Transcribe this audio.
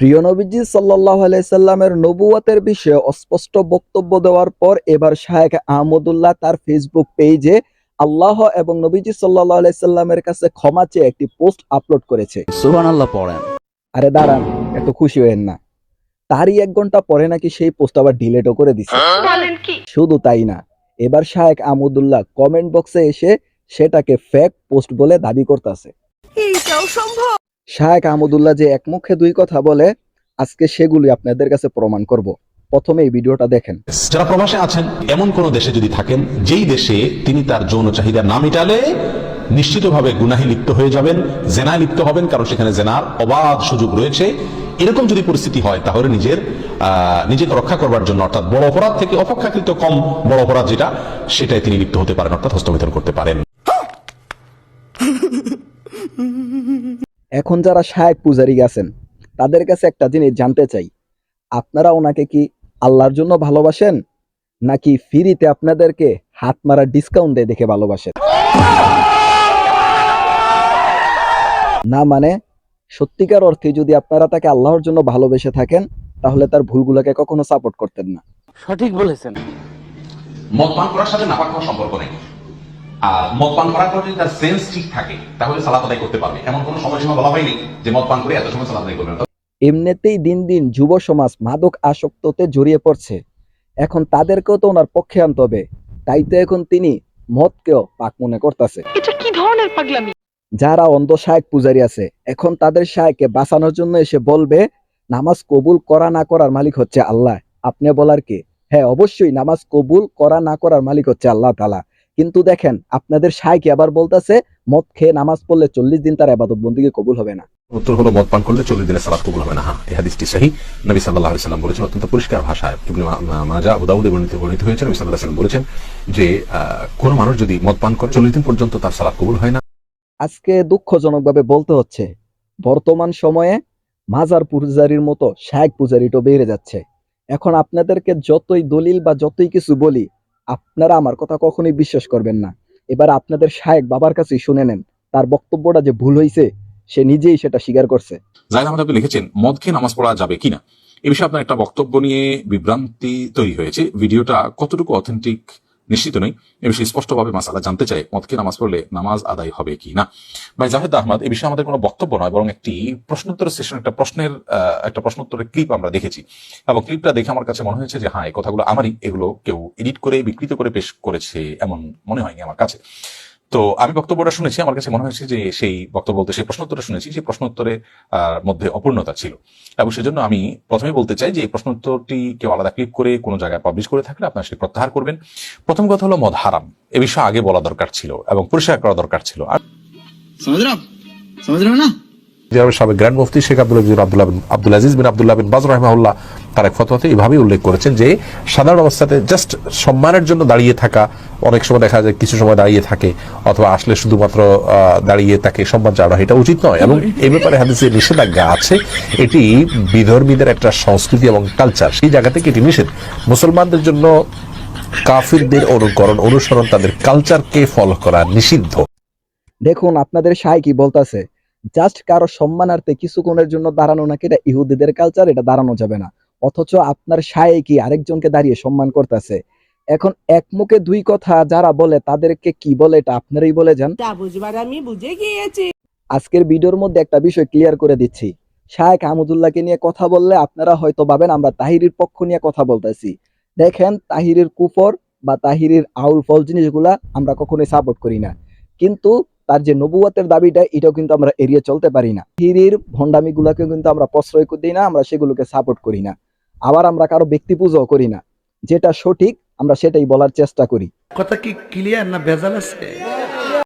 প্রিয় নবীজি সাল্লাল্লাহু আলাইহি সাল্লামের নবুয়তের বিষয়ে অস্পষ্ট বক্তব্য দেওয়ার পর এবার শায়েখ আহমদুল্লাহ তার ফেসবুক পেজে আল্লাহ এবং নবীজি সাল্লাল্লাহু আলাইহি সাল্লামের কাছে ক্ষমা চেয়ে একটি পোস্ট আপলোড করেছে। সুবহানাল্লাহ পড়েন। আরে দাঁড়ান, এত খুশি হয়েন না। তারই 1 ঘন্টা পরে নাকি সেই পোস্ট আবার ডিলিটও করে দিছে। শুধু তাই না, এবার শায়েখ আহমদুল্লাহ কমেন্ট বক্সে এসে সেটাকে ফেক পোস্ট বলে দাবি করতেছে। শায়েখ আহমদুল্লাহ যে এক মুখে দুই কথা বলে, আজকে সেগুলি আপনাদের কাছে প্রমাণ করব। প্রথমে এই ভিডিওটা দেখেন। যারা প্রবাসে আছেন, এমন কোন দেশে যদি থাকেন যেই দেশে তিনি তার যৌন চাহিদা না মিটালে নিশ্চিতভাবে গুনাহে লিপ্ত হয়ে যাবেন, জেনায় লিপ্ত হবেন, কারণ সেখানে জেনার অবাধ সুযোগ রয়েছে। এরকম যদি পরিস্থিতি হয় তাহলে নিজেকে রক্ষা করবার জন্য, অর্থাৎ বড় অপরাধ থেকে অপেক্ষাকৃত কম বড় অপরাধ যেটা, সেটাই তিনি লিপ্ত হতে পারেন, অর্থাৎ হস্তমিথন করতে পারেন। এখন যারা শায়েখ পূজারী গেছেন তাদের কাছে একটা জিনিস জানতে চাই, আপনারা ওনাকে কি আল্লাহর জন্য ভালোবাসেন, নাকি ফ্রিতে আপনাদেরকে হাত মারা ডিসকাউন্ট দেয় দেখে ভালোবাসেন? না মানে সত্যিকার অর্থে যদি আপনারা তাকে আল্লাহর জন্য ভালোবেসে থাকেন তাহলে তার ভুলগুলোকে কখনো সাপোর্ট করতেন না। সঠিক বলেছেন। মদ পান করার সাথে নাপাক হওয়ার সম্পর্ক নেই। আর মদ পান করার পর যদি তার সেন্স ঠিক থাকে তাহলে সালাত আদায় করতে পারবে, এমন কোনো সময়সীমা বলা হয়নি যে মদ পান করে এত সময় সালাত আদায় করবে না। এমনিতেই দিন দিন যুব সমাজ মাদক আসক্ততে জড়িয়ে পড়ছে, এখন তাদেরকেও তো ওনার পক্ষে আনতে হবে। তাই তো এখন তিনি মদকেও পাক মনে করতেছে। এটা কি ধরনের পাগলামি? যারা অন্ধ শায়েখ পূজারী আছে এখন তাদের শায়েখকে বাঁচানোর জন্য এসে বলবে নামাজ কবুল করা না করার মালিক হচ্ছে আল্লাহ। আপনি বলার কি? হ্যাঁ, অবশ্যই নামাজ কবুল করা না করার মালিক হচ্ছে আল্লাহ তাআলা। কিন্তু দেখেন আপনাদের শায়েখ আবার বলতেছে মদ খেয়ে নামাজ পড়লে 40 দিন তার ইবাদত বন্দেগী কবুল হবে না। উত্তর হলো, মদ পান করলে 40 দিনের সালাত কবুল হবে না। হ্যাঁ, এই হাদিসটি সহিহ। নবী সাল্লাল্লাহু আলাইহি সাল্লাম বলেছেন অত্যন্ত পরিষ্কার ভাষায়, ইবনে মাজাহ, আবু দাউদে বর্ণিত হয়েছে। নবী সাল্লাল্লাহু আলাইহি সাল্লাম বলেছেন যে কোন মানুষ যদি মদ পান করে 40 দিন পর্যন্ত তার সালাত কবুল হয় না। আজকে দুঃখজনকভাবে বলতে হচ্ছে, বর্তমান সময়ে মাজার পূজারীর মতো শায়েখ পূজারীটা বেড়ে যাচ্ছে। এখন আপনাদেরকে যতই দলিল বা যতই কিছু বলি, আপনারা আমার কথা কখনোই বিশ্বাস করবেন না। এবার আপনাদের শায়েখ বাবার কাছেই শুনে নেন, তার বক্তব্যটা যে ভুল হয়েছে সে নিজেই সেটা স্বীকার করছে। জাহিদ আহমেদ, আপনি লিখেছেন মদ খেয়ে নামাজ পড়া যাবে কিনা, এ বিষয়ে আপনার একটা বক্তব্য নিয়ে বিভ্রান্তি তৈরি হয়েছে। ভিডিওটা কতটুকু অথেন্টিক নিশ্চিত নই, এ বিষয়ে স্পষ্টভাবে মাসালা জানতে চাই। মদ খেয়ে নামাজ পড়লে নামাজ আদায় হবে কি না। ভাই জাহিদ আহমদ, এ বিষয়ে আমাদের কোনো বক্তব্য নয়, বরং একটি প্রশ্নোত্তর সেশন, একটা প্রশ্নোত্তরের ক্লিপ আমরা দেখেছি, এবং ক্লিপটা দেখে আমার কাছে মনে হয়েছে যে হ্যাঁ, এই কথাগুলো আমারই, এগুলো কেউ এডিট করে বিকৃত করে পেশ করেছে এমন মনে হয়নি আমার কাছে। তো আমি বক্তব্যটা শুনেছি, আমার কাছে মনে হয়েছে যে সেই বক্তব্য বলতে সেই প্রশ্নোত্তরটা শুনেছি, সেই প্রশ্নোত্তরের মধ্যে অপূর্ণতা ছিল, এবং সেজন্য আমি প্রথমে বলতে চাই যে এই প্রশ্নোত্তরটি কেউ আলাদা ক্লিপ করে কোনো জায়গায় পাবলিশ করে থাকলে আপনারা সেটি প্রত্যাহার করবেন। প্রথম কথা হলো, মদ হারাম এ বিষয়ে আগে বলা দরকার ছিল এবং পরিষ্কার করা দরকার ছিল। আর সাবেক গ্র্যান্ড মুফতি শেখ আব্দুল আজিজ বিন আব্দুল্লাহ বিন বাজ রাহিমাহুল্লাহ তার এক ফতোয়াতে এভাবেই উল্লেখ করেছেন যে সাধারণ অবস্থাতে জাস্ট সম্মানের জন্য দাঁড়িয়ে থাকা, অনেক সময় দেখা যায় কিছু সময় দাঁড়িয়ে থাকে, অথবা আসলে শুধুমাত্র দাঁড়িয়ে তাকে সম্মান জানানো, এটা উচিত নয়। এবং এই ব্যাপারে হাদিসে নিষেধাজ্ঞা আছে, এটি বিধর্মীদের একটা সংস্কৃতি এবং কালচার, সেই জায়গা থেকে এটি নিষেধ। মুসলমানদের জন্য কাফিরদের অনুসরণ, তাদের কালচারকে ফলো করা নিষিদ্ধ। দেখুন আপনাদের শায়েখ কি বলতেছে, জাস্ট কারো সম্মানার্থে কিছুক্ষণের জন্য দাঁড়ানো নাকি এটা ইহুদিদের কালচার, এটা দাঁড়ানো যাবে না। অথচ আপনার শায়েখই আরেকজনকে দাঁড়িয়ে সম্মান করতেছে। এখন এক মুখে দুই কথা যারা বলে তাদেরকে কি বলে এটা আপনারাই বলে যান। আমি বুঝে গিয়েছি। আজকের ভিডিওর মধ্যে একটা বিষয় ক্লিয়ার করে দিচ্ছি, শায়েখ আহমদুল্লাহকে নিয়ে কথা বললে আপনারা হয়তো ভাবেন আমরা তাহিরির পক্ষ নিয়ে কথা বলতেছি। দেখেন, তাহিরির কুফর বা তাহিরির আউল ফল জিনিসগুলা আমরা কখনোই সাপোর্ট করি না, কিন্তু তার যে নবুয়তের দাবিটা এটাও কিন্তু আমরা এড়িয়ে চলতে পারি না। তাহিরির ভণ্ডামি গুলাকে কিন্তু আমরা প্রশ্রয় দিই না, আমরা সেগুলোকে সাপোর্ট করি না। আবার আমরা কারো ব্যক্তি পূজাও করি না, যেটা সঠিক আমরা সেটাই বলার চেষ্টা করি। কথা কি ক্লিয়ার না ভেজাল আছে?